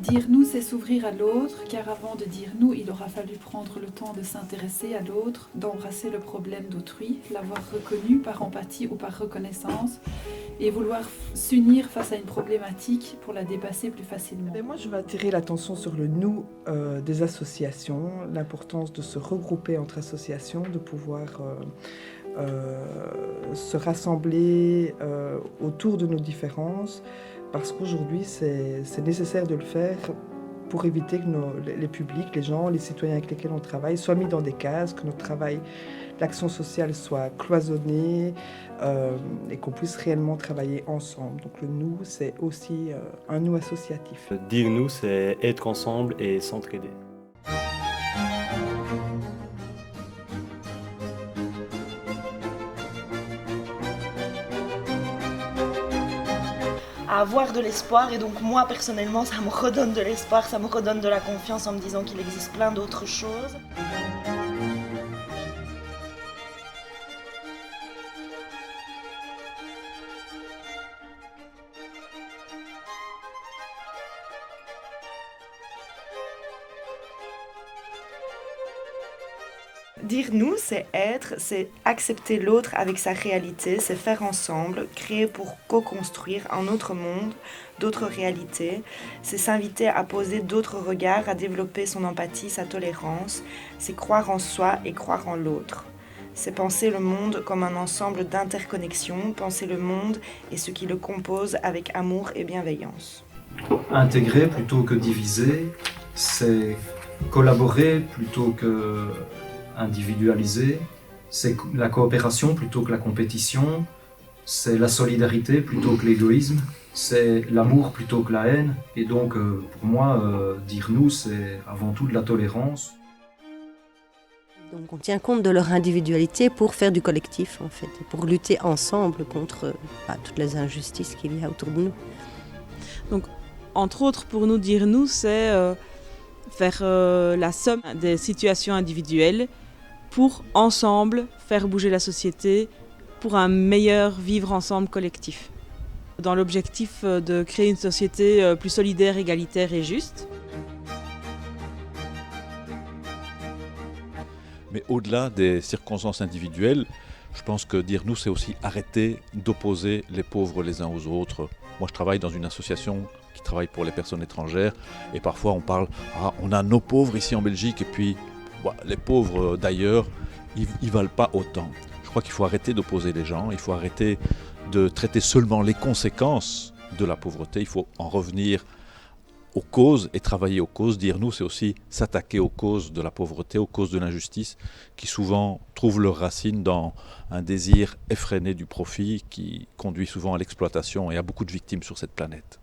Dire nous, c'est s'ouvrir à l'autre, car avant de dire nous, il aura fallu prendre le temps de s'intéresser à l'autre, d'embrasser le problème d'autrui, l'avoir reconnu par empathie ou par reconnaissance, et vouloir s'unir face à une problématique pour la dépasser plus facilement. Mais moi, je vais attirer l'attention sur le nous des associations, l'importance de se regrouper entre associations, de pouvoir se rassembler autour de nos différences, parce qu'aujourd'hui, c'est nécessaire de le faire pour éviter que les publics, les gens, les citoyens avec lesquels on travaille soient mis dans des cases, que notre travail, l'action sociale soit cloisonnée et qu'on puisse réellement travailler ensemble. Donc le nous, c'est aussi un nous associatif. Dire nous, c'est être ensemble et s'entraider. À avoir de l'espoir, et donc moi personnellement ça me redonne de l'espoir, ça me redonne de la confiance en me disant qu'il existe plein d'autres choses. Dire nous, c'est être, c'est accepter l'autre avec sa réalité, c'est faire ensemble, créer pour co-construire un autre monde, d'autres réalités, c'est s'inviter à poser d'autres regards, à développer son empathie, sa tolérance, c'est croire en soi et croire en l'autre. C'est penser le monde comme un ensemble d'interconnexions, penser le monde et ce qui le compose avec amour et bienveillance. Intégrer plutôt que diviser, c'est collaborer plutôt que individualiser, c'est la coopération plutôt que la compétition, c'est la solidarité plutôt que l'égoïsme, c'est l'amour plutôt que la haine. Et donc pour moi, dire nous, c'est avant tout de la tolérance. Donc on tient compte de leur individualité pour faire du collectif en fait, pour lutter ensemble contre toutes les injustices qu'il y a autour de nous. Donc entre autres pour nous dire nous, c'est faire la somme des situations individuelles pour ensemble faire bouger la société pour un meilleur vivre ensemble collectif. Dans l'objectif de créer une société plus solidaire, égalitaire et juste. Mais au-delà des circonstances individuelles, je pense que dire nous, c'est aussi arrêter d'opposer les pauvres les uns aux autres. Moi, je travaille dans une association qui travaille pour les personnes étrangères et parfois on parle « on a nos pauvres ici en Belgique et puis les pauvres d'ailleurs, ils valent pas autant ». Je crois qu'il faut arrêter d'opposer les gens, il faut arrêter de traiter seulement les conséquences de la pauvreté, il faut en revenir aux causes et travailler aux causes. Dire nous, c'est aussi s'attaquer aux causes de la pauvreté, aux causes de l'injustice, qui souvent trouvent leurs racines dans un désir effréné du profit qui conduit souvent à l'exploitation et à beaucoup de victimes sur cette planète.